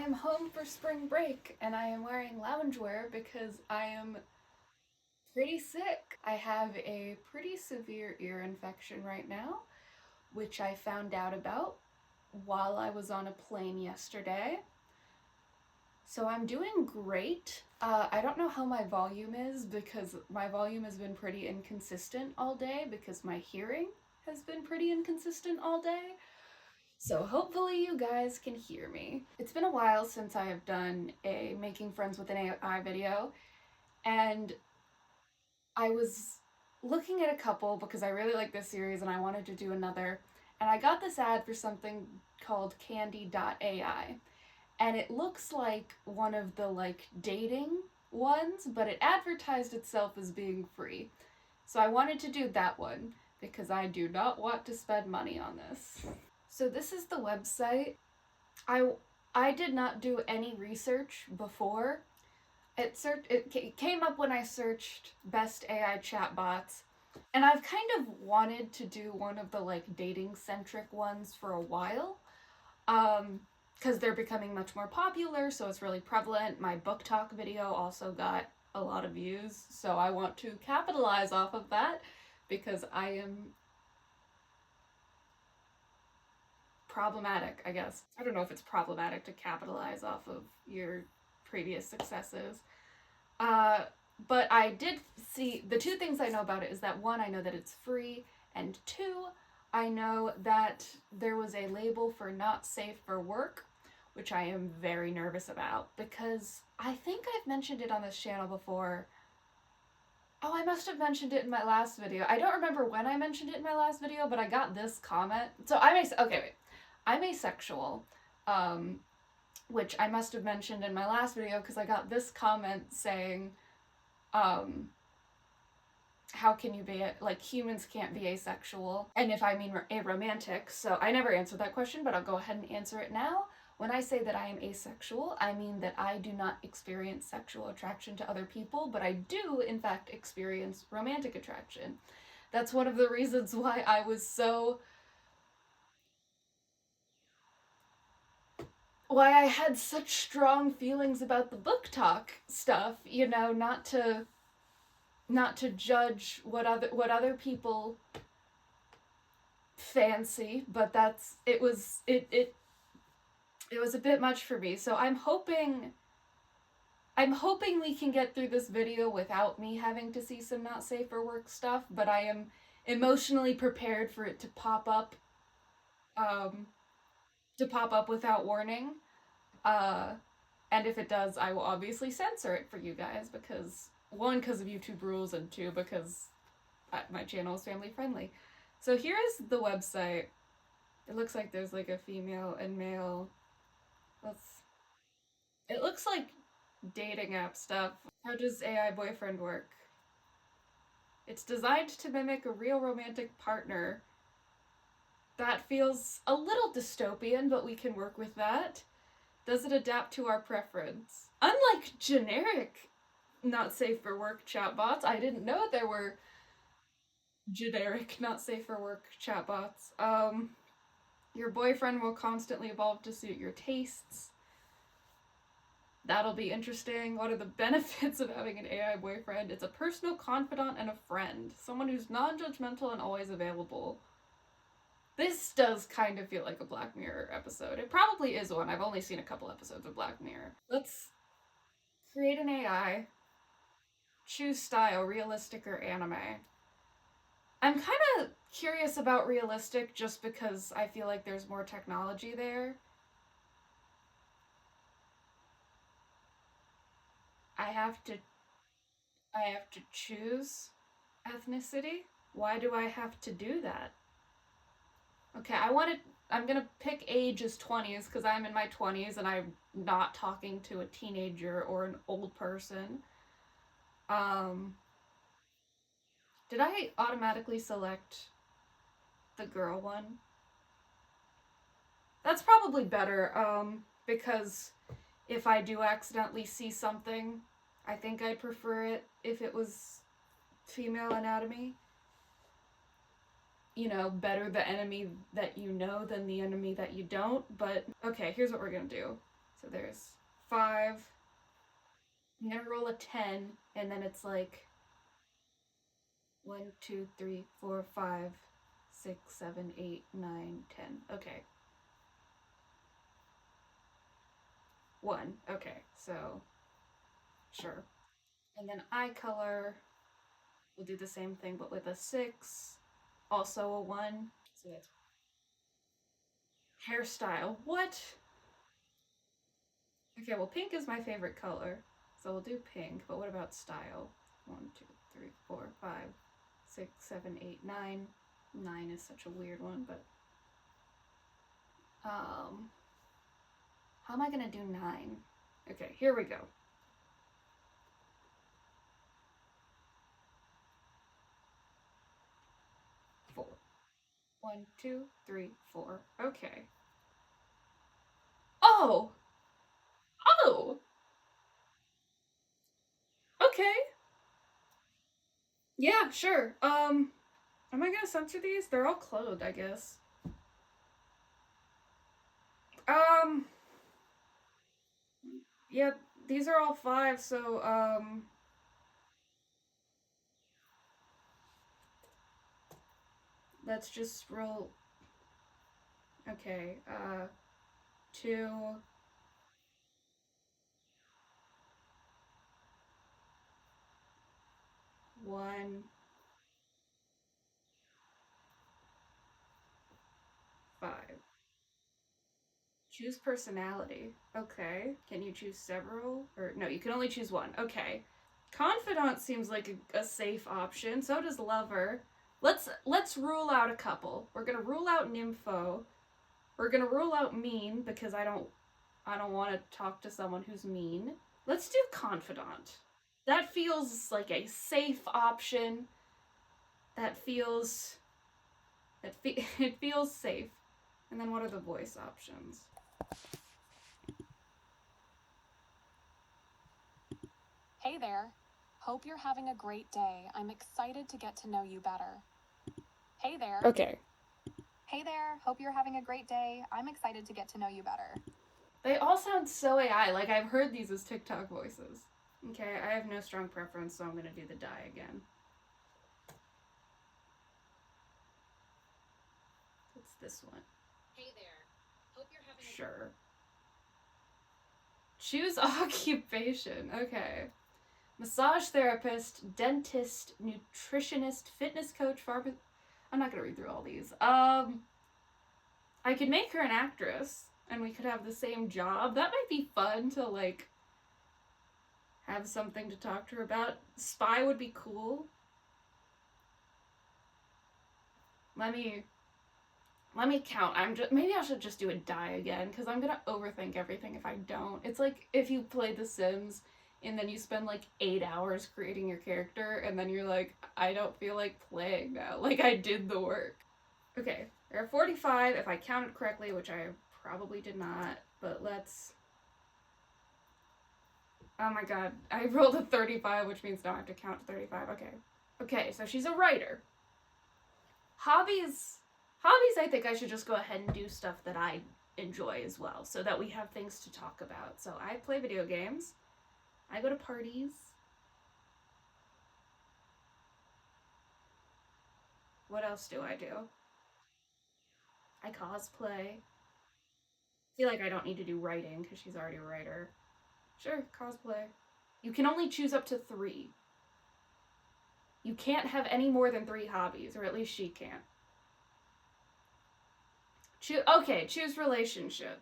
am home for spring break and I am wearing loungewear because I am pretty sick. I have a pretty severe ear infection right now, which I found out about while I was on a plane yesterday. So I'm doing great. I don't know how my volume is because my volume has been pretty inconsistent all day because my hearing has been pretty inconsistent all day. So hopefully you guys can hear me. It's been a while since I have done a making friends with an AI video, and I was looking at a couple because I really like this series and I wanted to do another, and I got this ad for something called Candy.ai, and it looks like one of the dating ones, but it advertised itself as being free. So I wanted to do that one because I do not want to spend money on this. So this is the website. I I did not do any research before. It came up when I searched best AI chatbots, and I've kind of wanted to do one of the dating centric ones for a while. Because they're becoming much more popular, so it's really prevalent. My book talk video also got a lot of views, so I want to capitalize off of that because I am problematic, I guess. I don't know if it's problematic to capitalize off of your previous successes. Uh, but I did see the two things I know about it is that one, I know that it's free, and two, I know that there was a label for not safe for work, which I am very nervous about because I think I've mentioned it on this channel before. Oh, I must have mentioned it in my last video. I don't remember when I mentioned it in my last video, but I got this comment. So I'm asexual, which I must have mentioned in my last video because I got this comment saying, how can you be humans can't be asexual, and if I mean aromantic. So I never answered that question, but I'll go ahead and answer it now. When I say that I am asexual, I mean that I do not experience sexual attraction to other people, but I do in fact experience romantic attraction. That's one of the reasons why I had such strong feelings about the book talk stuff, not to judge what other people fancy, but it was a bit much for me. So I'm hoping we can get through this video without me having to see some not safe for work stuff, but I am emotionally prepared for it um to pop up without warning. Uh and if it does, I will obviously censor it for you guys because one, because of YouTube rules, and two, because my channel is family friendly. So here is the website. It looks like there's a female and male. Let's. It looks like dating app stuff. How does AI boyfriend work? It's designed to mimic a real romantic partner. That feels a little dystopian, but we can work with that. Does it adapt to our preference? Unlike generic not safe for work chatbots, I didn't know there were generic not safe for work chatbots. Your boyfriend will constantly evolve to suit your tastes. That'll be interesting. What are the benefits of having an AI boyfriend? It's a personal confidant and a friend. Someone who's non-judgmental and always available. This does kind of feel like a Black Mirror episode. It probably is one. I've only seen a couple episodes of Black Mirror. Let's create an AI. Choose style, realistic or anime. I'm kind of curious about realistic just because I feel like there's more technology there. I have to I have to choose ethnicity. Why do I have to do that? Okay, I'm gonna pick age as 20s because I'm in my 20s and I'm not talking to a teenager or an old person. Um, did I automatically select the girl one? That's probably better, because if I do accidentally see something, I think I'd prefer it if it was female anatomy. Better the enemy that you know than the enemy that you don't. But okay, here's what we're gonna do. So there's 5. I'm gonna roll a 10, and then it's like 1, 2, 3, 4, 5, 6, 7, 8, 9, 10. Okay. 1. Okay, so sure. And then eye color, we'll do the same thing but with a 6. Also a 1. So that's hairstyle. What? Okay, well, pink is my favorite color. So we'll do pink, but what about style? 1, 2, 3, 4, 5, 6, 7, 8, 9. 9 is such a weird one, but how am I gonna do 9? Okay, here we go. 4. 1, 2, 3, 4. Okay. Oh! Oh! Okay. Yeah, sure. Am I gonna censor these? They're all clothed, I guess. Um, yeah, these are all 5, so, let's just roll. Okay, 2, 1, 5. Choose personality. Okay. Can you choose several? Or no, you can only choose one. Okay. Confidant seems like a safe option. So does lover. Let's rule out a couple. We're gonna rule out nympho. We're gonna rule out mean because I don't want to talk to someone who's mean. Let's do confidant. That feels like a safe option. That feels it feels safe. And then what are the voice options? Hey there. Hope you're having a great day. I'm excited to get to know you better. Hey there. Okay. Hey there. Hope you're having a great day. I'm excited to get to know you better. They all sound so AI. Like I've heard these as TikTok voices. Okay, I have no strong preference, so I'm gonna do the die again. It's this one. Hey there. Hope you're having a Sure. Choose occupation. Okay. Massage therapist, dentist, nutritionist, fitness coach, pharmacist. I'm not gonna read through all these. I could make her an actress, and we could have the same job. That might be fun to like have something to talk to her about. Spy would be cool. Let me count. Maybe I should just do a die again because I'm gonna overthink everything if I don't. It's like if you play The Sims and then you spend like 8 hours creating your character and then you're like, I don't feel like playing now. Like I did the work. Okay, there are 45 if I counted correctly, which I probably did not. But let's. Oh my god, I rolled a 35, which means now I have to count to 35. Okay. Okay, so she's a writer. Hobbies. Hobbies, I think I should just go ahead and do stuff that I enjoy as well, so that we have things to talk about. So I play video games. I go to parties. What else do I do? I cosplay. I feel like I don't need to do writing because she's already a writer. Sure, cosplay. You can only choose up to 3. You can't have any more than 3 hobbies, or at least she can't. Okay, choose relationship.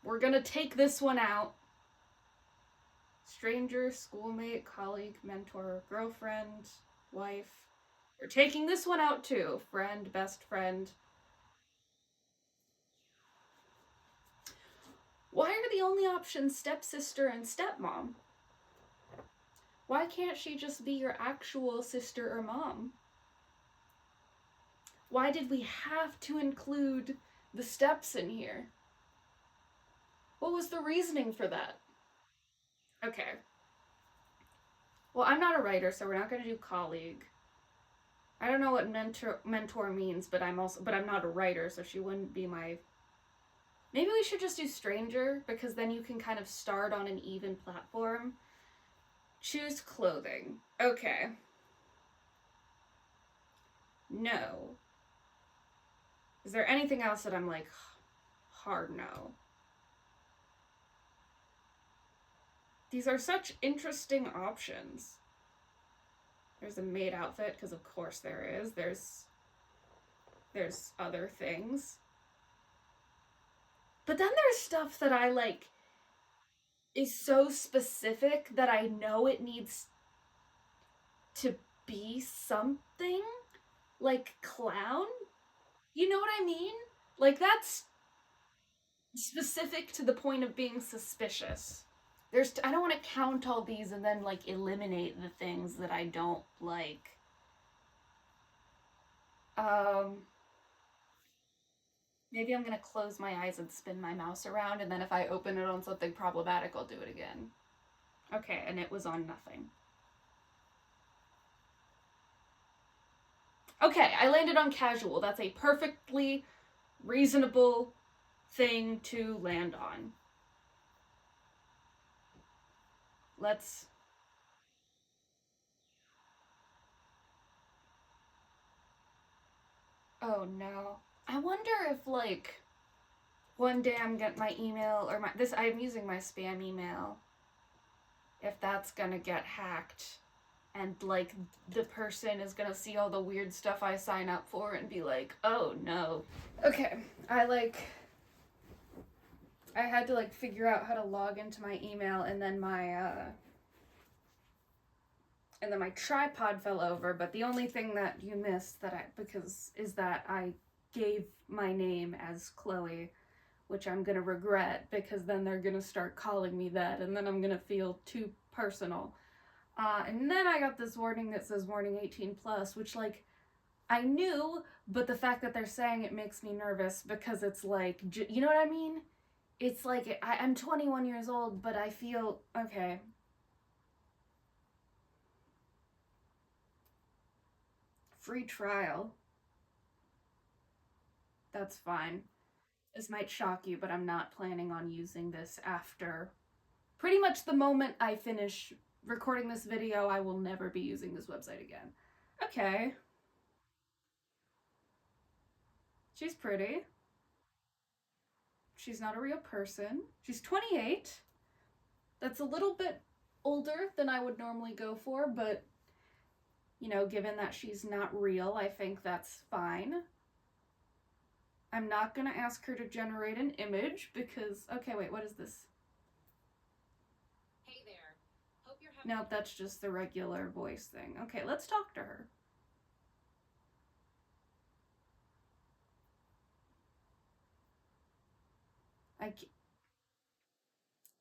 We're gonna take this one out. Stranger, schoolmate, colleague, mentor, girlfriend, wife. We're taking this one out too. Friend, best friend. Why are the only options stepsister and stepmom? Why can't she just be your actual sister or mom? Why did we have to include the steps in here? What was the reasoning for that? Okay. Well, I'm not a writer, so we're not going to do colleague. I don't know what mentor means, but I'm not a writer, so she wouldn't be my. Maybe we should just do stranger, because then you can kind of start on an even platform. Choose clothing. Okay. No. Is there anything else that I'm like hard no? These are such interesting options. There's a maid outfit, because of course there is. There's other things. But then there's stuff that I like is so specific that I know it needs to be something like clown. You know what I mean? Like that's specific to the point of being suspicious. I don't want to count all these and then like eliminate the things that I don't like. Um Maybe I'm gonna close my eyes and spin my mouse around, and then if I open it on something problematic, I'll do it again. Okay, and it was on nothing. Okay, I landed on casual. That's a perfectly reasonable thing to land on. Let's. Oh no. I wonder if, like, one day I'm getting my email, or I'm using my spam email, if that's gonna get hacked. And, like, the person is gonna see all the weird stuff I sign up for and be like, oh no. Okay, I had to, like, figure out how to log into my email, and then my tripod fell over, but the only thing that you missed is that I gave my name as Chloe, which I'm gonna regret, because then they're gonna start calling me that, and then I'm gonna feel too personal. And then I got this warning that says warning 18 plus, which, like, I knew, but the fact that they're saying it makes me nervous, because it's like, you know what I mean? It's like, I'm 21 years old, but I feel, okay. Free trial. That's fine. This might shock you, but I'm not planning on using this after pretty much the moment I finish recording this video. I will never be using this website again. Okay. She's pretty. She's not a real person. She's 28. That's a little bit older than I would normally go for, but, you know, given that she's not real, I think that's fine. I'm not gonna ask her to generate an image because, okay, wait, what is this? Hey there. Hope you're having. Nope, that's just the regular voice thing. Okay, let's talk to her.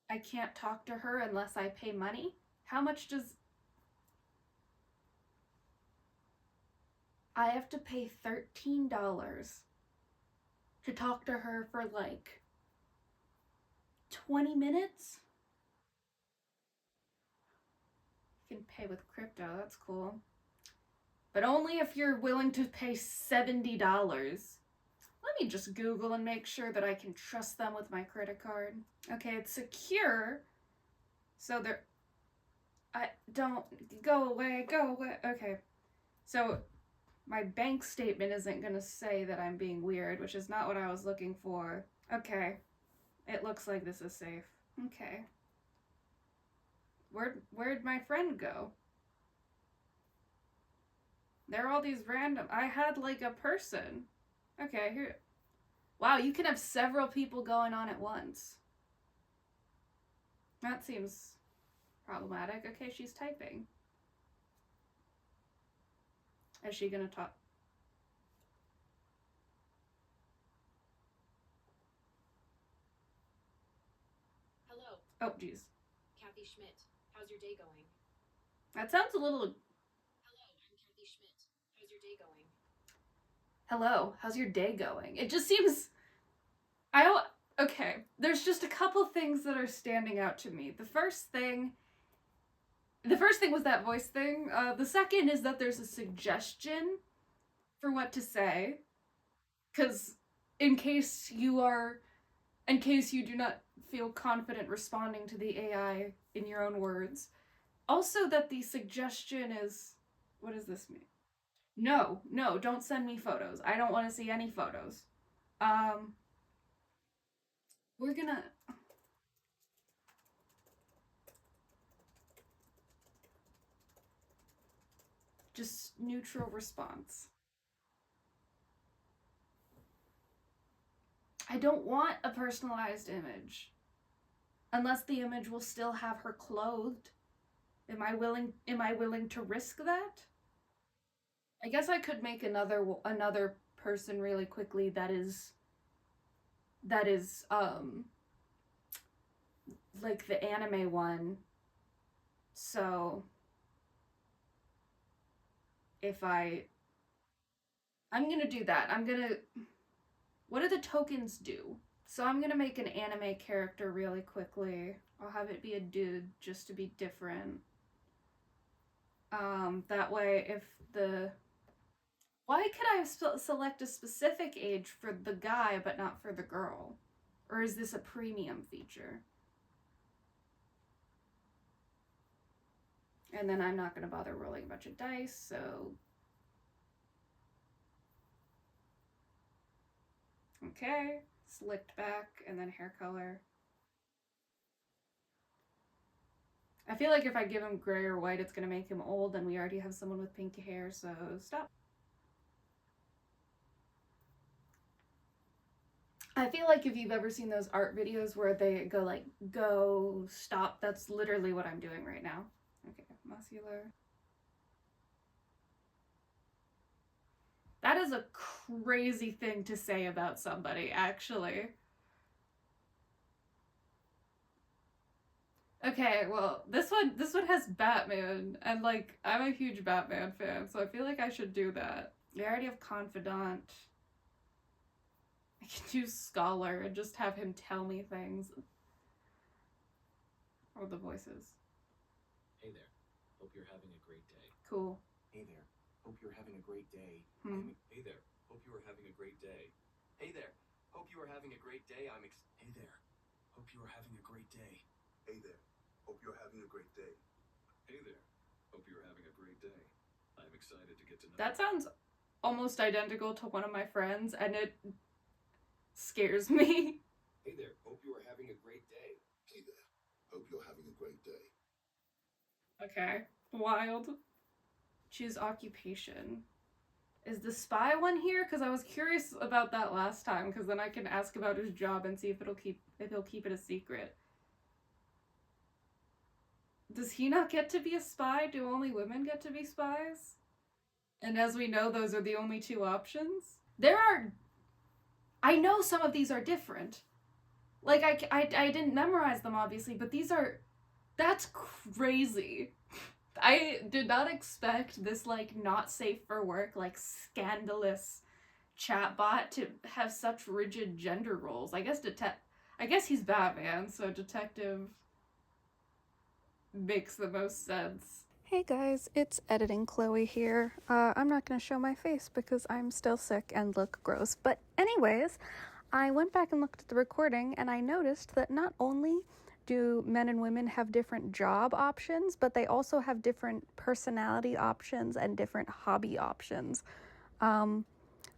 I can't talk to her unless I pay money. How much does I have to pay $13 to talk to her for like 20 minutes? You can pay with crypto, that's cool. But only if you're willing to pay $70. Let me just Google and make sure that I can trust them with my credit card. Okay, it's secure. So they're. I don't. Go away, go away. Okay. So my bank statement isn't gonna say that I'm being weird, which is not what I was looking for. Okay. It looks like this is safe. Okay. Where'd my friend go? There are all these random. I had like a person. Okay, here. Wow, you can have several people going on at once. That seems problematic. Okay, she's typing. Is she gonna talk? Hello. Oh, geez. Kathy Schmidt. How's your day going? That sounds a little. Hello, I'm Kathy Schmidt. How's your day going? Hello, how's your day going? It just seems. Okay, there's just a couple things that are standing out to me. The first thing The first thing was that voice thing. The second is that there's a suggestion for what to say, because in case you do not feel confident responding to the AI in your own words. Also, that the suggestion is, what does this mean? No, don't send me photos. I don't want to see any photos. We're gonna. Just neutral response. I don't want a personalized image. Unless the image will still have her clothed. Am I willing to risk that? I guess I could make another person really quickly that is like the anime one. So if I'm gonna do that. What do the tokens do? So I'm gonna make an anime character really quickly. I'll have it be a dude just to be different. That way if the... Why could I select a specific age for the guy but not for the girl? Or is this a premium feature? And then I'm not going to bother rolling a bunch of dice, so... Okay, slicked back, and then hair color. I feel like if I give him gray or white, it's going to make him old, and we already have someone with pink hair, so stop. I feel like if you've ever seen those art videos where they go like, go, stop, that's literally what I'm doing right now. Okay, muscular. That is a crazy thing to say about somebody, actually. Okay, well, this one has Batman, and like I'm a huge Batman fan, so I feel like I should do that. I already have confidant. I can do scholar and just have him tell me things. Or the voices. Hey there. Hope you're having a great day. Cool. Hey there. Hope you're having a great day. Hey there. Hope you are having a great day. Hey there. Hope you are having a great day. Hey there. Hope you are having a great day. Hey there. Hope you're having a great day. Hey there. Hope you're having a great day. I'm excited to get to know That sounds almost identical to one of my friends, and it scares me. Hey there. Hope you are having a great day. Hey there. Hope you're having a great day. Okay. Wild. Choose occupation. Is the spy one here? Because I was curious about that last time, because then I can ask about his job and see if he'll keep it a secret. Does he not get to be a spy? Do only women get to be spies? And as we know, those are the only two options. I know some of these are different. Like, I didn't memorize them, obviously, but that's crazy. I did not expect this, like, not safe for work, like, scandalous chatbot to have such rigid gender roles. I guess he's Batman, so detective makes the most sense. Hey guys, it's Editing Chloe here. I'm not going to show my face because I'm still sick and look gross. But anyways, I went back and looked at the recording and I noticed that not only do men and women have different job options, but they also have different personality options and different hobby options.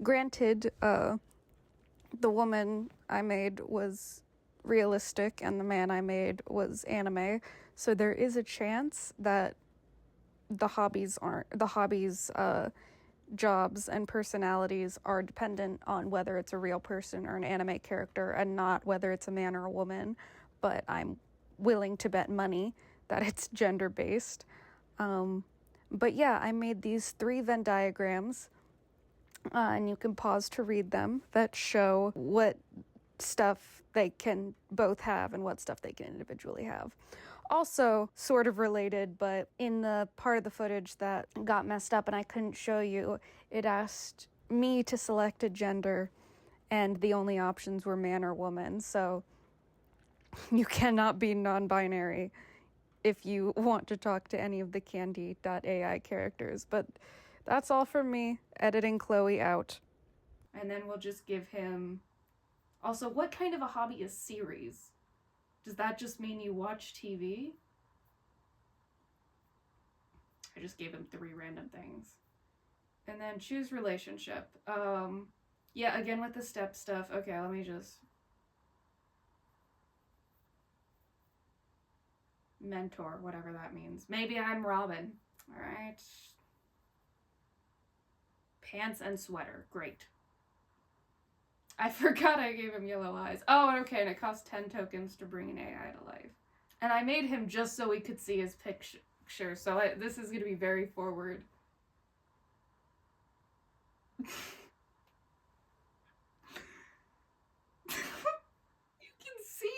Granted, the woman I made was realistic and the man I made was anime, so there is a chance that the hobbies, jobs and personalities are dependent on whether it's a real person or an anime character and not whether it's a man or a woman, but I'm willing to bet money that it's gender-based. But yeah, I made these 3 Venn diagrams, and you can pause to read them, that show what stuff they can both have and what stuff they can individually have. Also, sort of related, but in the part of the footage that got messed up and I couldn't show you, it asked me to select a gender, and the only options were man or woman, so you cannot be non-binary if you want to talk to any of the Candy.ai characters. But that's all from me, editing Chloe out. And then we'll just give him... Also, what kind of a hobby is series? Does that just mean you watch TV? I just gave him 3 random things. And then choose relationship. Yeah, again with the step stuff. Okay, let me just... Mentor, whatever that means. Maybe I'm Robin. Alright. Pants and sweater. Great. I forgot I gave him yellow eyes. Oh, okay, and it costs 10 tokens to bring an AI to life. And I made him just so we could see his picture, so this is going to be very forward. You can see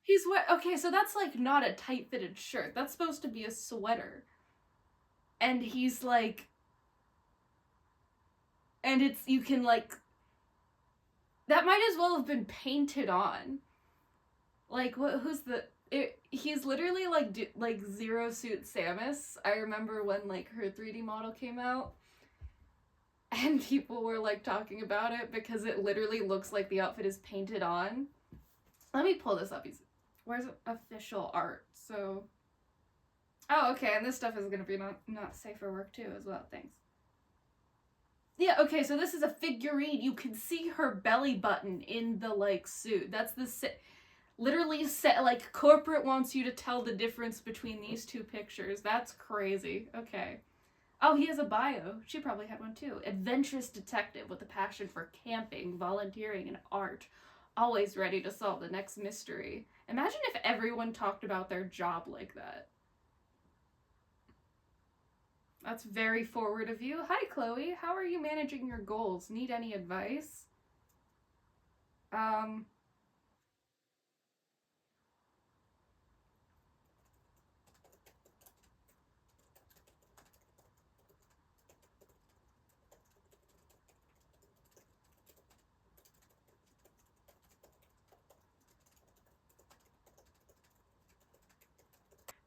he's wet. Okay, so that's like not a tight-fitted shirt. That's supposed to be a sweater. And he's like... And it's, you can like... That might as well have been painted on. Like, who's the... he's literally like Zero Suit Samus. I remember when like her 3D model came out. And people were like talking about it because it literally looks like the outfit is painted on. Let me pull this up. Where's official art? So... Oh, okay, and this stuff is gonna be not safe for work too as well. Thanks. Yeah, okay, so this is a figurine. You can see her belly button in the, like, suit. That's the... Literally, like, corporate wants you to tell the difference between these 2 pictures. That's crazy. Okay. Oh, he has a bio. She probably had one, too. Adventurous detective with a passion for camping, volunteering, and art. Always ready to solve the next mystery. Imagine if everyone talked about their job like that. That's very forward of you. Hi, Chloe. How are you managing your goals? Need any advice?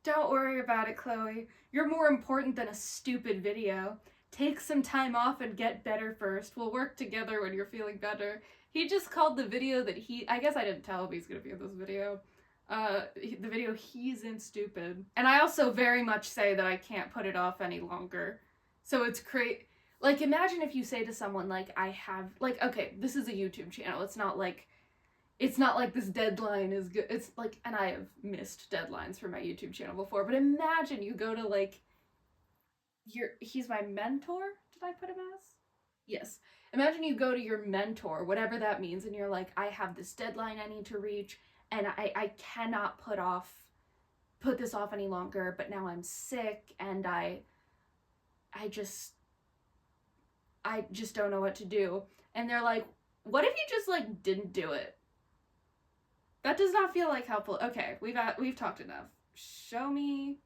Don't worry about it, Chloe. You're more important than a stupid video. Take some time off and get better first. We'll work together when you're feeling better. He just called the video that I guess I didn't tell him he's gonna be in this video. The video he's in stupid. And I also very much say that I can't put it off any longer. So it's great. Like, imagine if you say to someone, like, I have, like, okay, this is a YouTube channel. It's not like this deadline is good. It's like, and I have missed deadlines for my YouTube channel before, but imagine you go to like, he's my mentor? Did I put him as? Yes. Imagine you go to your mentor, whatever that means, and you're like, I have this deadline I need to reach, and I cannot put this off any longer, but now I'm sick, and I just don't know what to do. And they're like, what if you just like didn't do it? That does not feel like helpful. Okay, we've talked enough. Show me.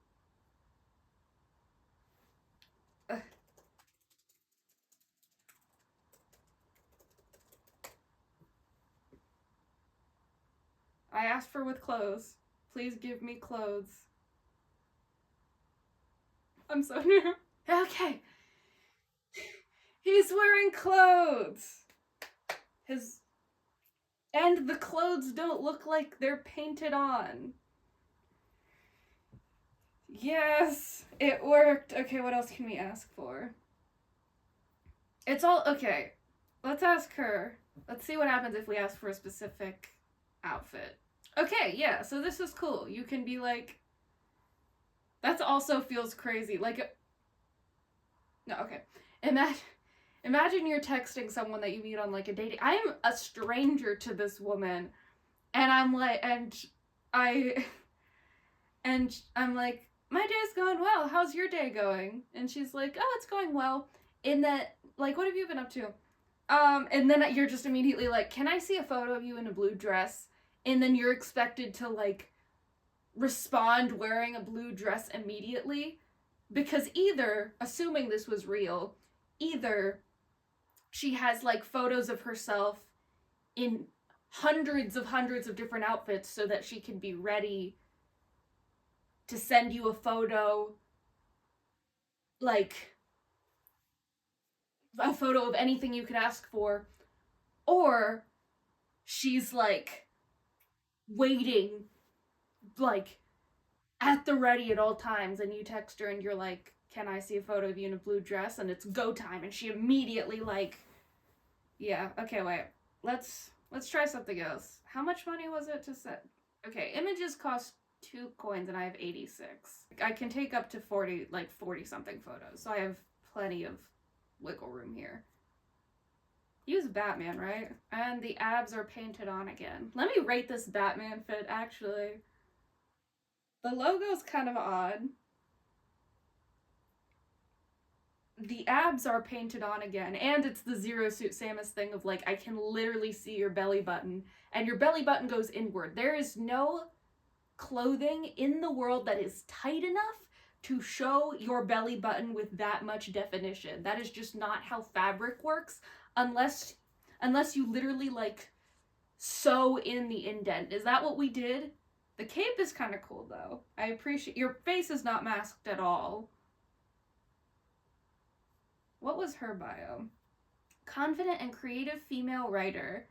Ugh. I asked for with clothes. Please give me clothes. I'm so new. Okay. He's wearing clothes. And the clothes don't look like they're painted on. Yes, it worked. Okay, what else can we ask for? It's all, okay. Let's ask her. Let's see what happens if we ask for a specific outfit. Okay, yeah, so this is cool. You can be like, that also feels crazy. Like, no, okay. Imagine you're texting someone that you meet on like a date. I am a stranger to this woman, and I'm like, I'm like, my day's going well. How's your day going? And she's like, oh, it's going well. In that, like, what have you been up to? And then you're just immediately like, can I see a photo of you in a blue dress? And then you're expected to like respond wearing a blue dress immediately, because either, assuming this was real, either she has like photos of herself in hundreds of different outfits so that she can be ready to send you a photo, like a photo of anything you could ask for, or she's like waiting, like at the ready at all times, and you text her and you're like, can I see a photo of you in a blue dress? And it's go time, and she immediately like, yeah, okay, wait, let's try something else. How much money was it to set? Okay, images cost 2 coins and I have 86. I can take up to 40, like 40 something photos, so I have plenty of wiggle room here. Use Batman, right? And the abs are painted on again. Let me rate this Batman fit, actually. The logo's kind of odd. The abs are painted on again, and it's the Zero Suit Samus thing of like, I can literally see your belly button, and your belly button goes inward. There is no clothing in the world that is tight enough to show your belly button with that much definition. That is just not how fabric works, unless you literally like sew in the indent. Is that what we did? The cape is kind of cool though. I appreciate your face is not masked at all. What was her bio? Confident and creative female writer.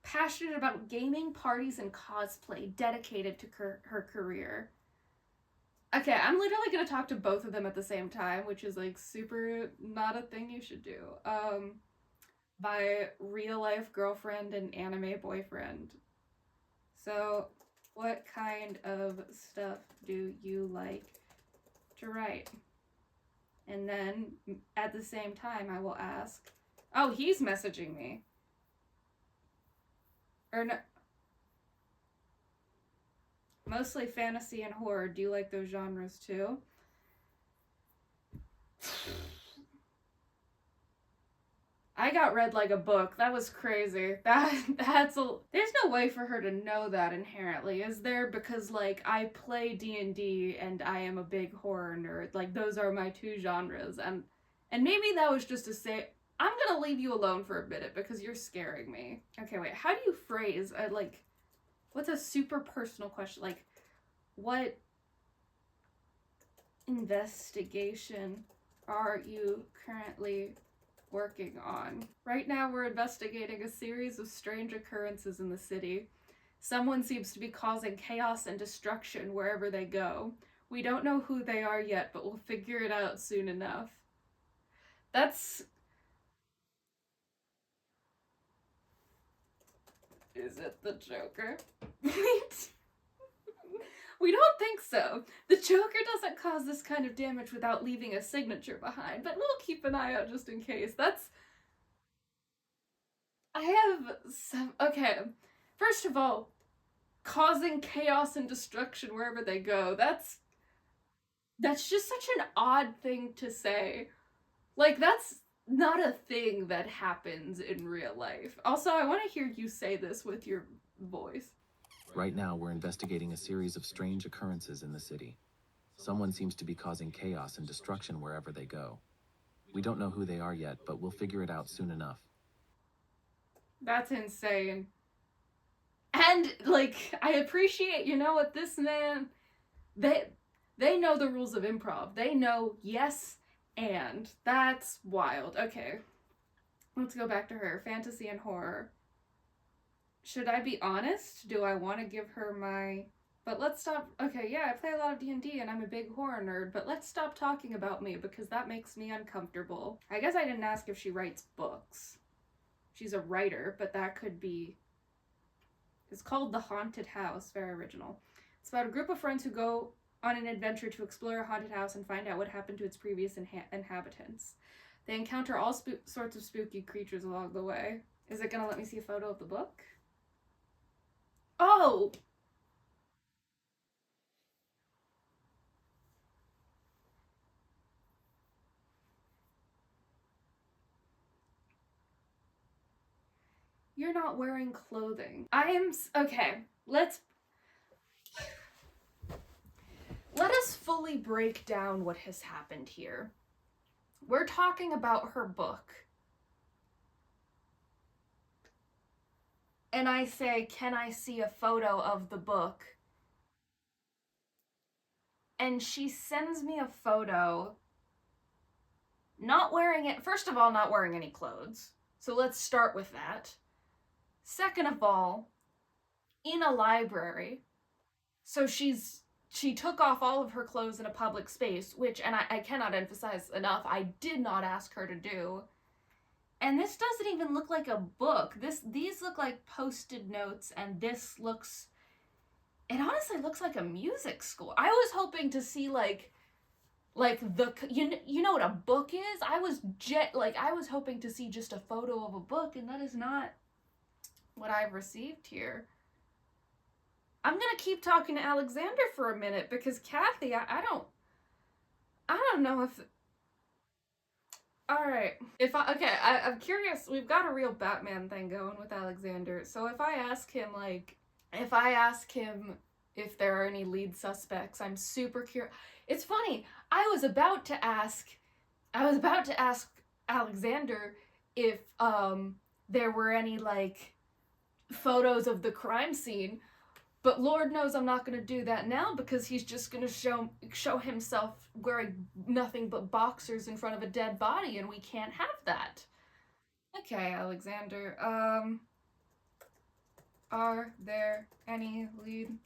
Passionate about gaming, parties, and cosplay. Dedicated to her career. Okay, I'm literally gonna talk to both of them at the same time, which is like super not a thing you should do. My real life girlfriend and anime boyfriend. So, what kind of stuff do you like to write? And then at the same time, I will ask, oh, he's messaging me. Or no. Mostly fantasy and horror. Do you like those genres too? I got read like a book. That was crazy. There's no way for her to know that inherently, is there? Because like I play D&D and I am a big horror nerd. Like those are my 2 genres, and maybe that was just to say I'm gonna leave you alone for a minute because you're scaring me. Okay, wait. How do you phrase like? What's a super personal question? Like, what investigation are you currently working on? Right now, we're investigating a series of strange occurrences in the city. Someone seems to be causing chaos and destruction wherever they go. We don't know who they are yet, but we'll figure it out soon enough. That's... Is it the Joker? We don't think so. The Joker doesn't cause this kind of damage without leaving a signature behind, but we'll keep an eye out just in case. I have some... Okay, first of all, causing chaos and destruction wherever they go, that's just such an odd thing to say. Like, that's not a thing that happens in real life. Also, I want to hear you say this with your voice. Right now, we're investigating a series of strange occurrences in the city. Someone seems to be causing chaos and destruction wherever they go. We don't know who they are yet, but we'll figure it out soon enough. That's insane. And, like, I appreciate, you know what, this man, they know the rules of improv. They know yes and. That's wild. Okay. Let's go back to her. Fantasy and horror. Should I be honest? Do I want to give her my... But let's stop... Okay, yeah, I play a lot of D&D and I'm a big horror nerd, but let's stop talking about me because that makes me uncomfortable. I guess I didn't ask if she writes books. She's a writer, but that could be... It's called The Haunted House. Very original. It's about a group of friends who go on an adventure to explore a haunted house and find out what happened to its previous inhabitants. They encounter all sorts of spooky creatures along the way. Is it gonna let me see a photo of the book? Oh! You're not wearing clothing. Okay, let us fully break down what has happened here. We're talking about her book. And I say, can I see a photo of the book? and she sends me a photo not wearing it. First of all, not wearing any clothes. So let's start with that. Second of all, in a library. So she took off all of her clothes in a public space, which, and I cannot emphasize enough, I did not ask her to do. And this doesn't even look like a book. These look like post-it notes, and this looks, it honestly looks like a music score. I was hoping to see like the, you know what a book is? I was hoping to see just a photo of a book, and that is not what I've received here. I'm gonna keep talking to Alexander for a minute because Kathy, I don't know if. All right, I'm curious. We've got a real Batman thing going with Alexander. So if I ask him if there are any lead suspects, I'm super curious. It's funny. I was about to ask Alexander if there were any like photos of the crime scene. But Lord knows I'm not going to do that now because he's just going to show himself wearing nothing but boxers in front of a dead body, and we can't have that. Okay, Alexander. Are there any lead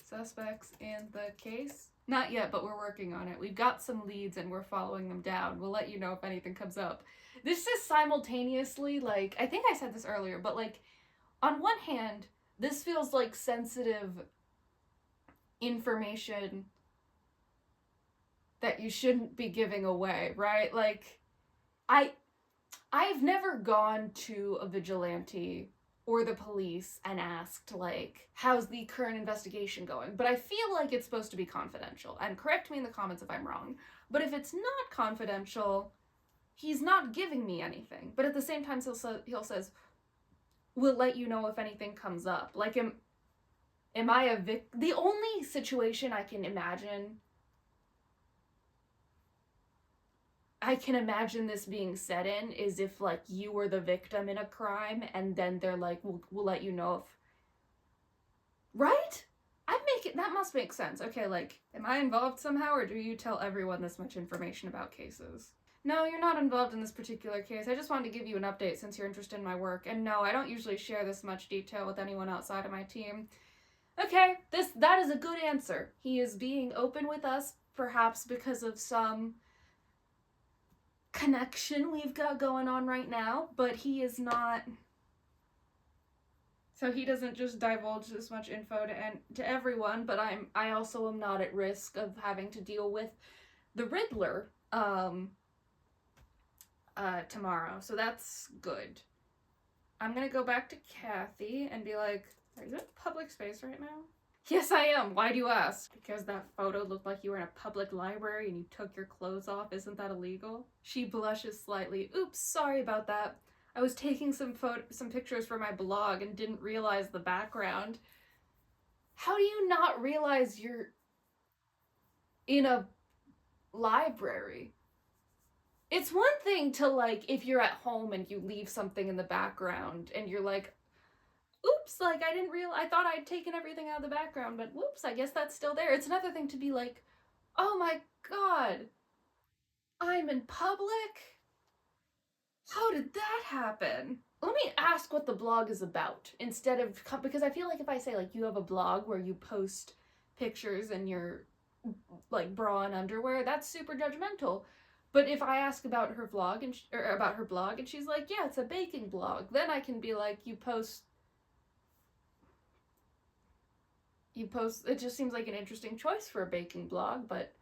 suspects in the case? Not yet, but we're working on it. We've got some leads and we're following them down. We'll let you know if anything comes up. This is simultaneously, like, I think I said this earlier, but like, on one hand, this feels like sensitive information that you shouldn't be giving away, right? Like, I've never gone to a vigilante or the police and asked, like, how's the current investigation going? But I feel like it's supposed to be confidential. And correct me in the comments if I'm wrong. But if it's not confidential, he's not giving me anything. But at the same time, he'll says, we'll let you know if anything comes up. Like, am I a the only situation I can imagine this being said in is if, like, you were the victim in a crime and then they're like, we'll let you know if... Right? That must make sense. Okay, like, am I involved somehow, or do you tell everyone this much information about cases? No, you're not involved in this particular case. I just wanted to give you an update since you're interested in my work. And no, I don't usually share this much detail with anyone outside of my team. Okay, that is a good answer. He is being open with us, perhaps because of some connection we've got going on right now, but he is not... So he doesn't just divulge this much info to everyone, but I also am not at risk of having to deal with the Riddler, tomorrow, so that's good. I'm gonna go back to Kathy and be like, are you in public space right now? Yes, I am. Why do you ask? Because that photo looked like you were in a public library and you took your clothes off. Isn't that illegal? She blushes slightly. Oops, sorry about that. I was taking some pictures for my blog and didn't realize the background. How do you not realize you're in a library? It's one thing to, like, if you're at home and you leave something in the background and you're like, oops, like, I thought I'd taken everything out of the background, but whoops, I guess that's still there. It's another thing to be like, oh my god, I'm in public? How did that happen? Let me ask what the blog is about instead of, because I feel like if I say, like, you have a blog where you post pictures in your, like, bra and underwear, that's super judgmental. But if I ask about her vlog or about her blog and she's like, yeah, it's a baking blog, then I can be like, you post, it just seems like an interesting choice for a baking blog, but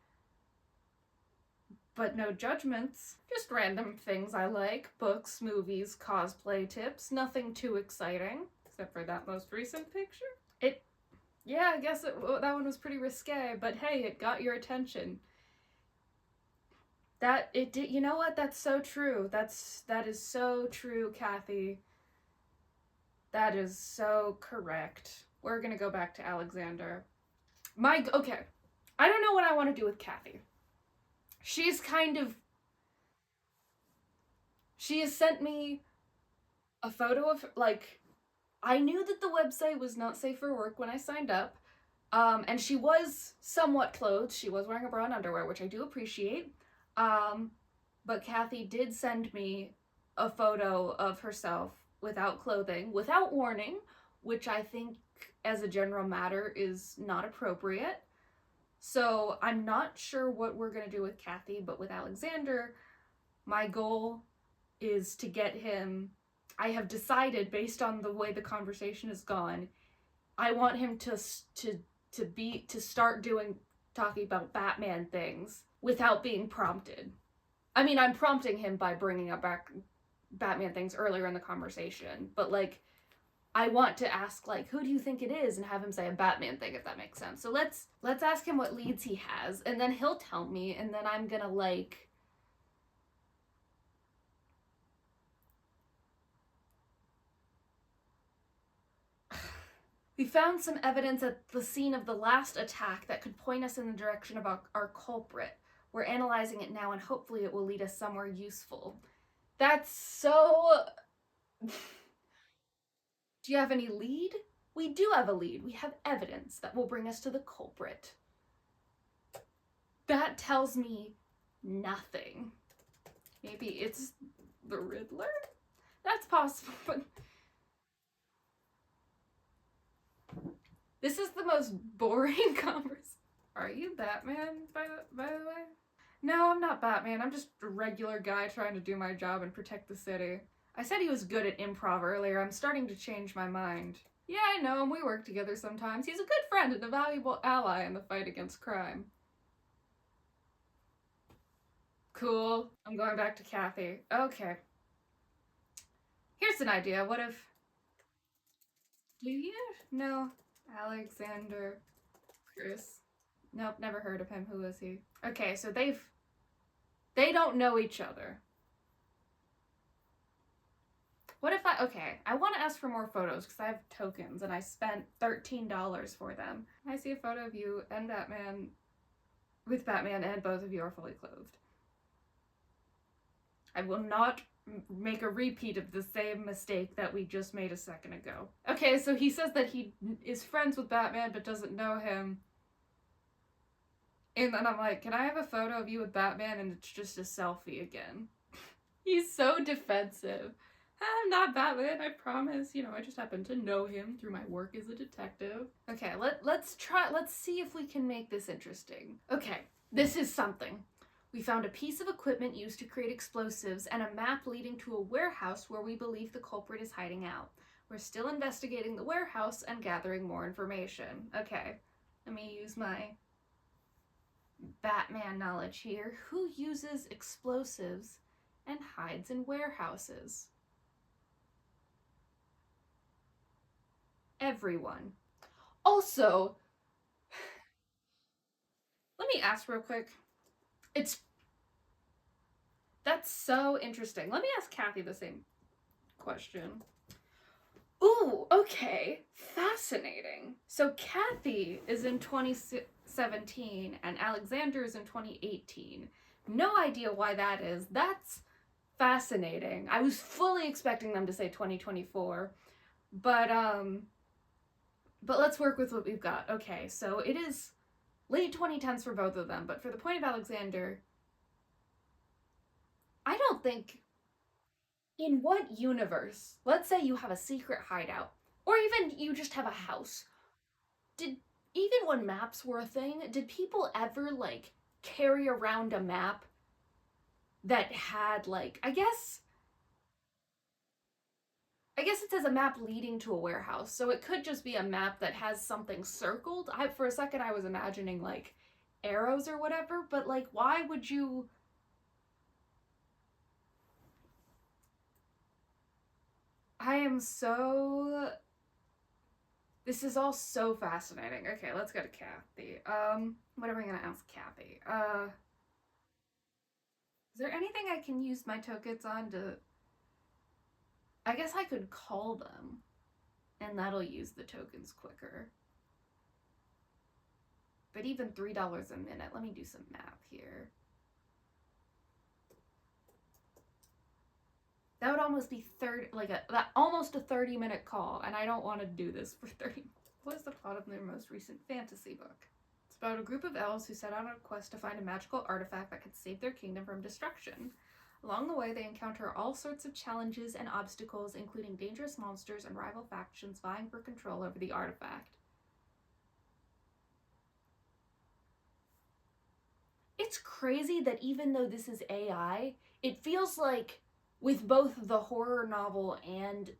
no judgments. Just random things I like. Books, movies, cosplay tips. Nothing too exciting, except for that most recent picture. Yeah, I guess that one was pretty risque, but hey, it got your attention. It did. You know what? That's so true. That is so true, Kathy. That is so correct. We're gonna go back to Alexander. Okay. I don't know what I want to do with Kathy. She has sent me a photo of, like, I knew that the website was not safe for work when I signed up. And she was somewhat clothed. She was wearing a bra and underwear, which I do appreciate. But Kathy did send me a photo of herself without clothing, without warning, which I think, as a general matter, is not appropriate. So I'm not sure what we're going to do with Kathy, but with Alexander, my goal is to get him. I have decided, based on the way the conversation has gone, I want him to start talking about Batman things without being prompted. I mean, I'm prompting him by bringing up Batman things earlier in the conversation, but like, I want to ask, like, who do you think it is, and have him say a Batman thing, if that makes sense. So let's ask him what leads he has, and then he'll tell me, and then I'm gonna, like, we found some evidence at the scene of the last attack that could point us in the direction of our culprit. We're analyzing it now, and hopefully it will lead us somewhere useful. That's so... Do you have any lead? We do have a lead. We have evidence that will bring us to the culprit. That tells me nothing. Maybe it's the Riddler? That's possible, but... This is the most boring conversation. Are you Batman, by the way? No, I'm not Batman. I'm just a regular guy trying to do my job and protect the city. I said he was good at improv earlier. I'm starting to change my mind. Yeah, I know him. We work together sometimes. He's a good friend and a valuable ally in the fight against crime. Cool. I'm going back to Kathy. Okay. Here's an idea. What if... Do you? No. Alexander Chris. Nope, never heard of him. Who is he? Okay, so they don't know each other. What if I want to ask for more photos because I have tokens and I spent $13 for them. I see a photo of you and Batman, with Batman, and both of you are fully clothed. I will not make a repeat of the same mistake that we just made a second ago. Okay, so he says that he is friends with Batman but doesn't know him. And then I'm like, can I have a photo of you with Batman? And it's just a selfie again. He's so defensive. I'm not Batman, I promise. You know, I just happen to know him through my work as a detective. Okay, let's see if we can make this interesting. Okay, this is something. We found a piece of equipment used to create explosives and a map leading to a warehouse where we believe the culprit is hiding out. We're still investigating the warehouse and gathering more information. Okay, let me use my Batman knowledge here. Who uses explosives and hides in warehouses? Everyone. Also, let me ask real quick. That's so interesting. Let me ask Kathy the same question. Ooh, okay. Fascinating. So Kathy is in 2017 and Alexander is in 2018. No idea why that is. That's fascinating. I was fully expecting them to say 2024. But let's work with what we've got. Okay, so it is late 2010s for both of them, but for the point of Alexander, I don't think... In what universe, let's say you have a secret hideout, or even you just have a house, even when maps were a thing, did people ever, like, carry around a map that had, like, I guess it says a map leading to a warehouse, so it could just be a map that has something circled. For a second I was imagining, like, arrows or whatever, but, like, why would you... I am so... This is all so fascinating. Okay, let's go to Kathy. What are we gonna ask Kathy? Is there anything I can use my tokens on to... I guess I could call them, and that'll use the tokens quicker. But even $3 a minute. Let me do some math here. That would almost be almost a 30-minute call, and I don't want to do this for 30. What is the plot of their most recent fantasy book? It's about a group of elves who set out on a quest to find a magical artifact that could save their kingdom from destruction. Along the way, they encounter all sorts of challenges and obstacles, including dangerous monsters and rival factions vying for control over the artifact. It's crazy that even though this is AI, it feels like with both the horror novel and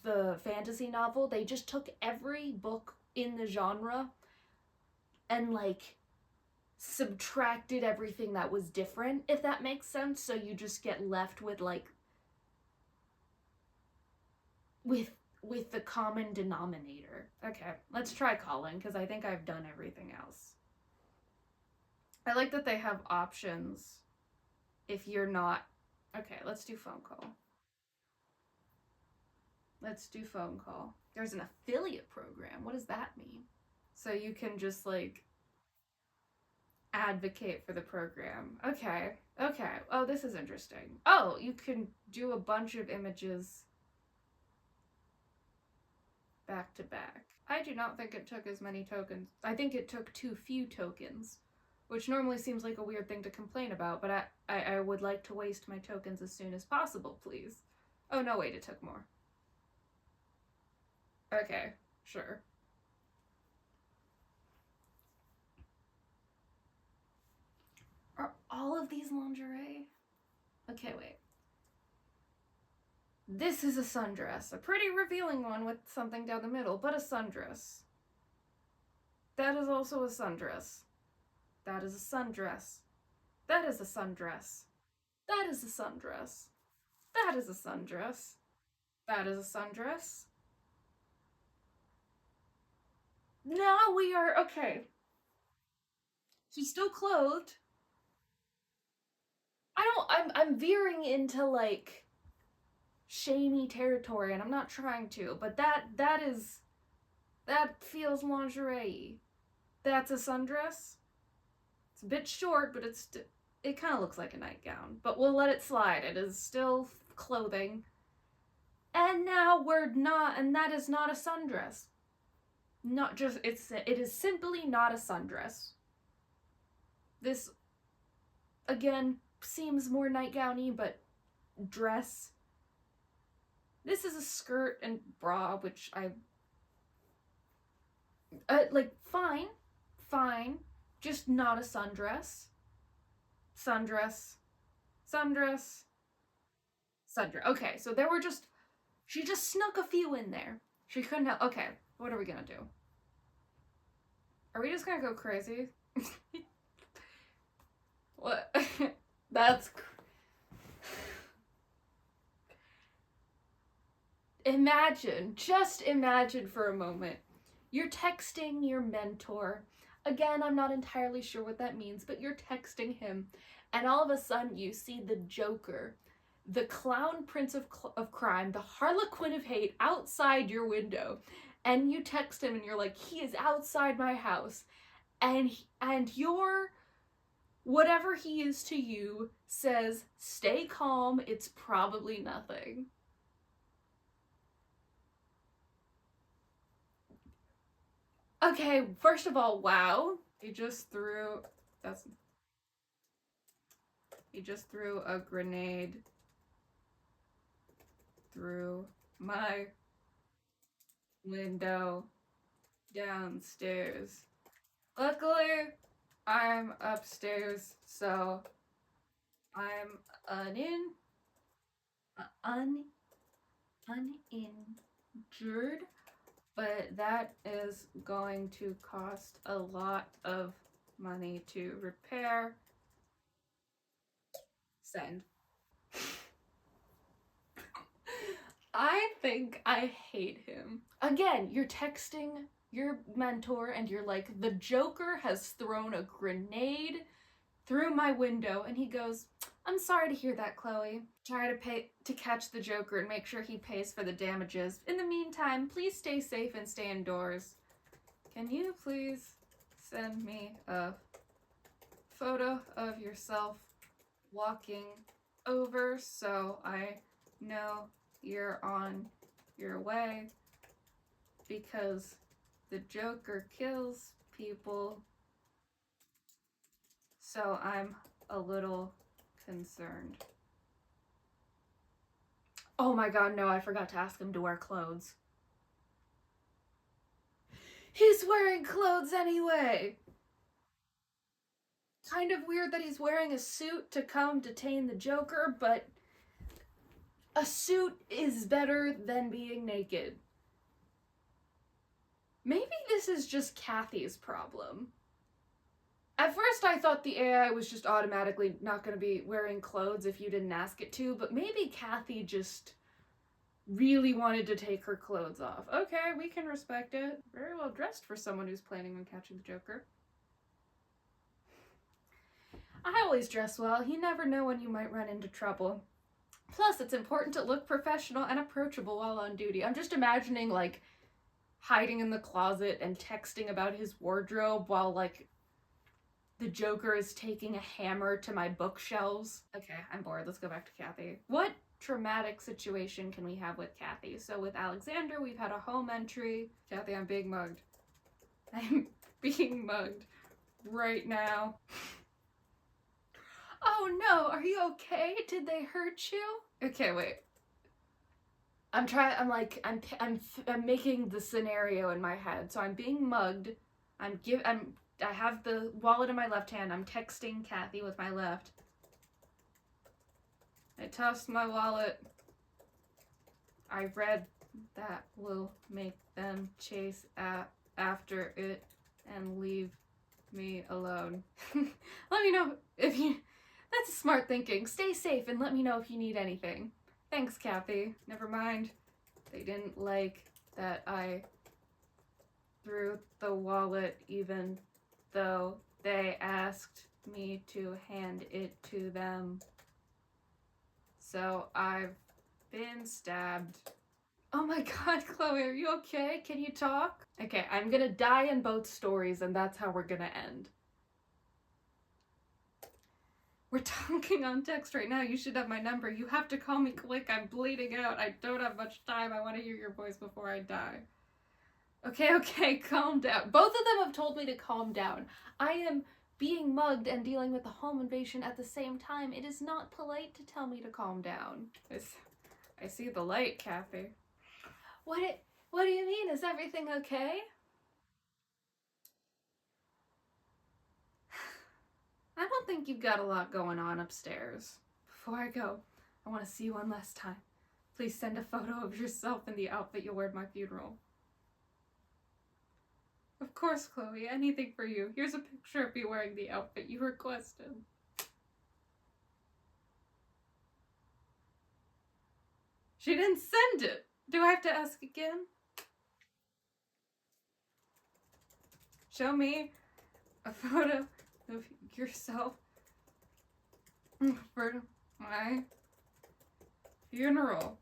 the fantasy novel, they just took every book in the genre and like subtracted everything that was different, if that makes sense. So you just get left with like with the common denominator. Okay, let's try calling because I think I've done everything else. I like that they have options if you're not. Okay, let's do phone call. Let's do phone call. There's an affiliate program. What does that mean? So you can just like advocate for the program. Okay. Okay. Oh, this is interesting. Oh, you can do a bunch of images back to back. I do not think it took as many tokens. I think it took too few tokens, which normally seems like a weird thing to complain about, but I would like to waste my tokens as soon as possible, please. Oh, no, wait, it took more. Okay, sure. Are all of these lingerie? Okay, wait. This is a sundress. A pretty revealing one with something down the middle, but a sundress. That is also a sundress. That is a sundress. That is a sundress. That is a sundress. That is a sundress. That is a sundress. Now we are okay. She's still clothed. I'm veering into like shamey territory, and I'm not trying to, but that feels lingerie. That's a sundress. It's a bit short, but it kind of looks like a nightgown. But we'll let it slide. It is still clothing. And now we're not, and that is not a sundress. Not just it is simply not a sundress. This again seems more nightgowny, but dress. This is a skirt and bra, which I like fine, just not a sundress. Sundress. Okay, so there were she just snuck a few in there. She couldn't help. Okay, what are we gonna do? Are we just gonna go crazy? What? That's just imagine for a moment. You're texting your mentor. Again, I'm not entirely sure what that means, but you're texting him, and all of a sudden you see the Joker, the clown prince of crime, the Harlequin of hate outside your window. And you text him and you're like, he is outside my house. And your whatever he is to you says, stay calm, it's probably nothing. Okay, first of all, wow. He just threw a grenade through my window downstairs. Luckily, I'm upstairs, so I'm uninjured, but that is going to cost a lot of money to repair. Send. I think I hate him. Again, you're texting your mentor and you're like, the Joker has thrown a grenade through my window, and he goes, I'm sorry to hear that, Chloe. Try to catch the Joker and make sure he pays for the damages. In the meantime, please stay safe and stay indoors. Can you please send me a photo of yourself walking over so I know you're on your way? because the Joker kills people. So I'm a little concerned. Oh my god, no, I forgot to ask him to wear clothes. He's wearing clothes anyway! Kind of weird that he's wearing a suit to come detain the Joker, but a suit is better than being naked. Maybe this is just Kathy's problem. At first I thought the AI was just automatically not going to be wearing clothes if you didn't ask it to, but maybe Kathy just really wanted to take her clothes off. Okay, we can respect it. Very well dressed for someone who's planning on catching the Joker. I always dress well. You never know when you might run into trouble. Plus, it's important to look professional and approachable while on duty. I'm just imagining, like, hiding in the closet and texting about his wardrobe while, like, the Joker is taking a hammer to my bookshelves. Okay, I'm bored. Let's go back to Kathy. What traumatic situation can we have with Kathy? So with Alexander, we've had a home entry. Kathy, I'm being mugged. I'm being mugged right now. Oh no, are you okay? Did they hurt you? Okay, wait. I'm making the scenario in my head. So I'm being mugged. I have the wallet in my left hand. I'm texting Kathy with my left. I tossed my wallet. I read that will make them chase after it and leave me alone. Let me know if you... That's smart thinking. Stay safe and let me know if you need anything. Thanks, Kathy. Never mind. They didn't like that I threw the wallet even though they asked me to hand it to them. So I've been stabbed. Oh my god, Chloe, are you okay? Can you talk? Okay, I'm gonna die in both stories and that's how we're gonna end. We're talking on text right now. You should have my number. You have to call me quick. I'm bleeding out. I don't have much time. I want to hear your voice before I die. Okay, calm down. Both of them have told me to calm down. I am being mugged and dealing with a home invasion at the same time. It is not polite to tell me to calm down. I see the light, Kathy. What do you mean? Is everything okay? I don't think you've got a lot going on upstairs. Before I go, I want to see you one last time. Please send a photo of yourself in the outfit you'll wear at my funeral. Of course, Chloe. Anything for you. Here's a picture of me wearing the outfit you requested. She didn't send it. Do I have to ask again? Show me a photo of yourself for my funeral.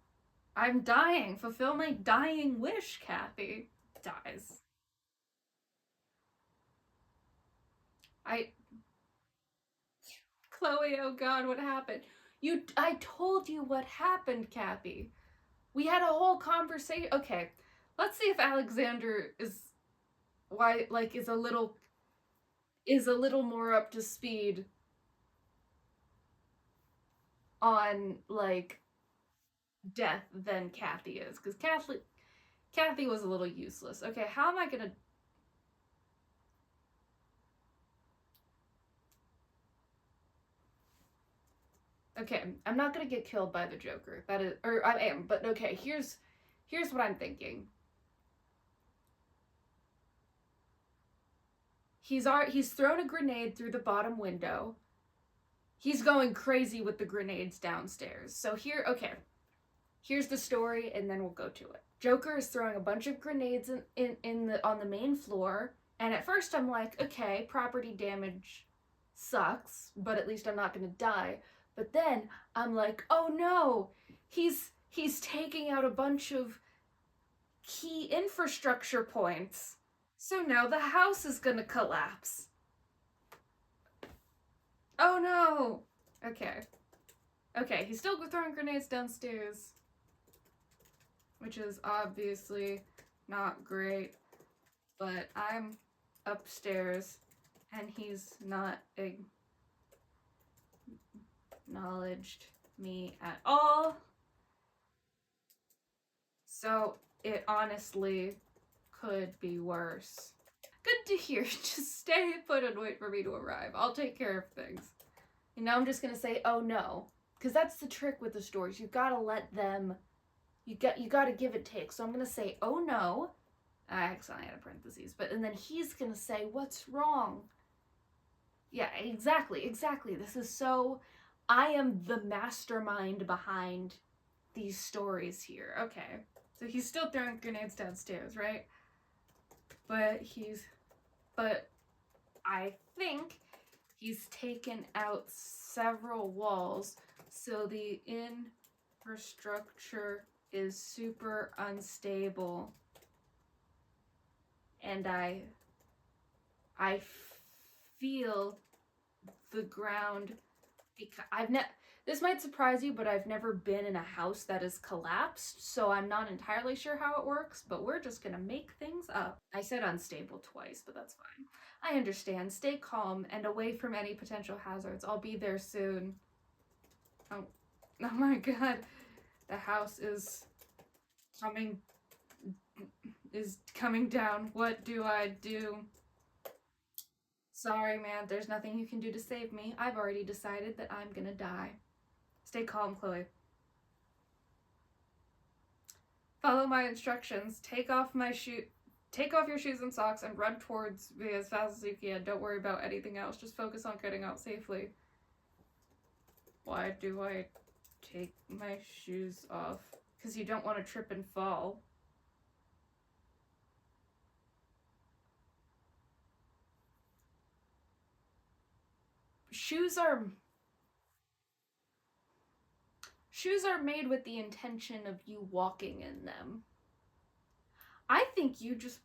I'm dying. Fulfill my dying wish, Kathy. Dies. Chloe, oh god, what happened? I told you what happened, Kathy. We had a whole conversation. Okay, let's see if Alexander is a little more up to speed on, like, death than Kathy is. Because Kathy was a little useless. Okay, how am I gonna... Okay, I'm not gonna get killed by the Joker. That is... Or I am, but okay, here's what I'm thinking. He's thrown a grenade through the bottom window. He's going crazy with the grenades downstairs. So here's the story, and then we'll go to it. Joker is throwing a bunch of grenades on the main floor, and at first I'm like, okay, property damage sucks, but at least I'm not gonna die. But then I'm like, oh no, he's taking out a bunch of key infrastructure points. So now the house is gonna collapse. Oh no! Okay, he's still throwing grenades downstairs. Which is obviously not great, but I'm upstairs and he's not acknowledged me at all. So it honestly could be worse. Good to hear. Just stay put and wait for me to arrive. I'll take care of things. And now I'm just gonna say, oh no. Because that's the trick with the stories. You gotta let them, you gotta give and take. So I'm gonna say, oh no. I accidentally had a parentheses. And then he's gonna say, what's wrong? Yeah, exactly. This is so, I am the mastermind behind these stories here. Okay. So he's still throwing grenades downstairs, right? But I think he's taken out several walls, so the infrastructure is super unstable. And I feel the ground, because this might surprise you, but I've never been in a house that is collapsed, so I'm not entirely sure how it works, but we're just gonna make things up. I said unstable twice, but that's fine. I understand. Stay calm and away from any potential hazards. I'll be there soon. Oh my god. The house is coming down. What do I do? Sorry, man. There's nothing you can do to save me. I've already decided that I'm gonna die. Stay calm, Chloe. Follow my instructions. Take off your shoes and socks and run towards me as fast as you can. Don't worry about anything else. Just focus on getting out safely. Why do I take my shoes off? Because you don't want to trip and fall. Shoes are made with the intention of you walking in them. I think you just...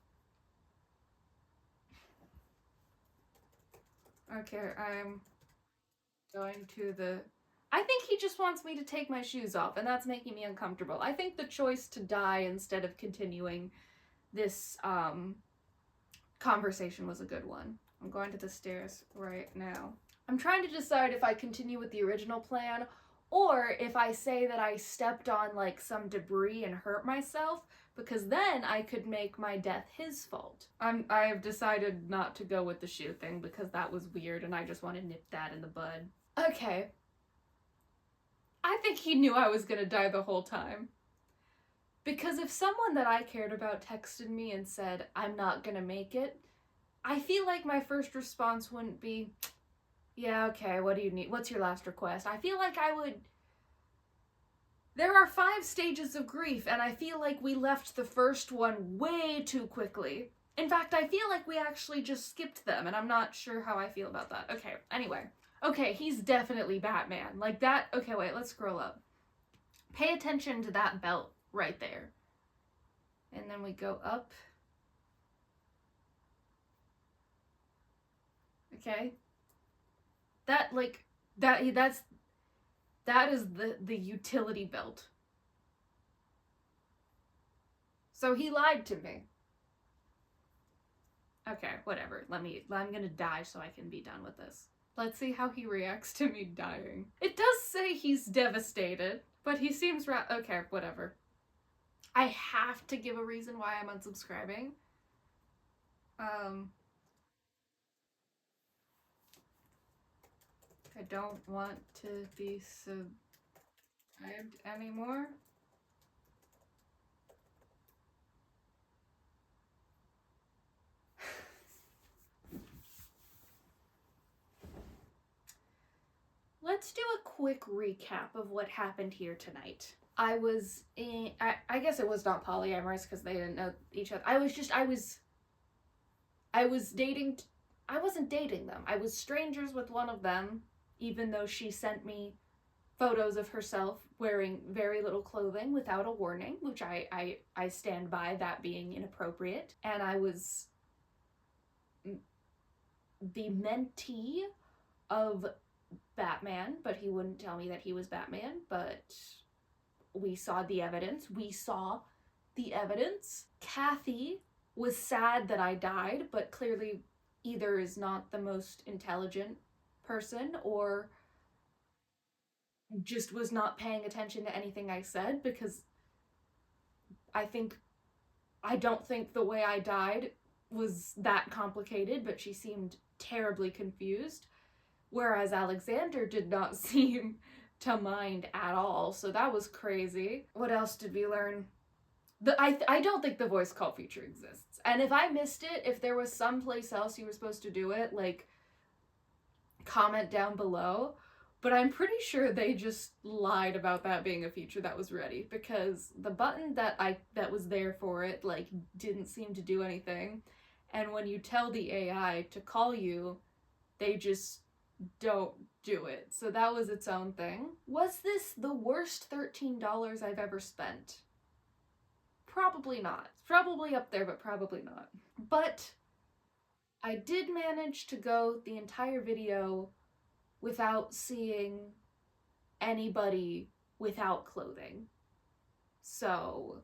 Okay, I'm going to the... I think he just wants me to take my shoes off, and that's making me uncomfortable. I think the choice to die instead of continuing this conversation was a good one. I'm going to the stairs right now. I'm trying to decide if I continue with the original plan, or if I say that I stepped on like some debris and hurt myself, because then I could make my death his fault. I have decided not to go with the shoe thing because that was weird and I just want to nip that in the bud. Okay. I think he knew I was gonna die the whole time. Because if someone that I cared about texted me and said, I'm not gonna make it, I feel like my first response wouldn't be, yeah, okay, what do you need? What's your last request? I feel like I would... There are 5 stages of grief, and I feel like we left the first one way too quickly. In fact, I feel like we actually just skipped them, and I'm not sure how I feel about that. Okay, anyway. Okay, he's definitely Batman. Like that... Okay, wait, let's scroll up. Pay attention to that belt right there. And then we go up. Okay. That is the utility belt. So he lied to me. Okay, whatever. I'm gonna die so I can be done with this. Let's see how he reacts to me dying. It does say he's devastated, but he seems okay, whatever. I have to give a reason why I'm unsubscribing. I don't want to be subscribed anymore. Let's do a quick recap of what happened here tonight. I guess it was not polyamorous because they didn't know each other. I wasn't dating them. I was strangers with one of them, even though she sent me photos of herself wearing very little clothing without a warning, which I stand by that being inappropriate. And I was the mentee of Batman, but he wouldn't tell me that he was Batman, but we saw the evidence. We saw the evidence. Kathy was sad that I died, but clearly either is not the most intelligent person or just was not paying attention to anything I said, because I don't think the way I died was that complicated, but she seemed terribly confused. Whereas Alexander did not seem to mind at all, so that was crazy. What else did we learn? I don't think the voice call feature exists. And if I missed it, if there was someplace else you were supposed to do it, like, comment down below. But I'm pretty sure they just lied about that being a feature that was ready, because the button that was there for it, like, didn't seem to do anything. And when you tell the AI to call you, they just don't do it. So that was its own thing. Was this the worst $13 I've ever spent? Probably not. It's probably up there, but probably not. But I did manage to go the entire video without seeing anybody without clothing. So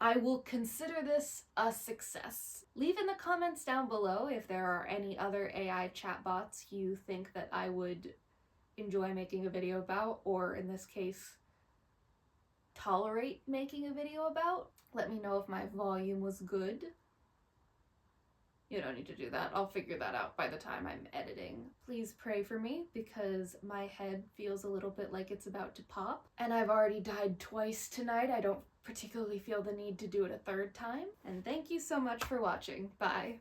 I will consider this a success. Leave in the comments down below if there are any other AI chatbots you think that I would enjoy making a video about, or in this case, tolerate making a video about. Let me know if my volume was good. You don't need to do that. I'll figure that out by the time I'm editing. Please pray for me, because my head feels a little bit like it's about to pop. And I've already died twice tonight. I don't particularly feel the need to do it a third time. And thank you so much for watching. Bye.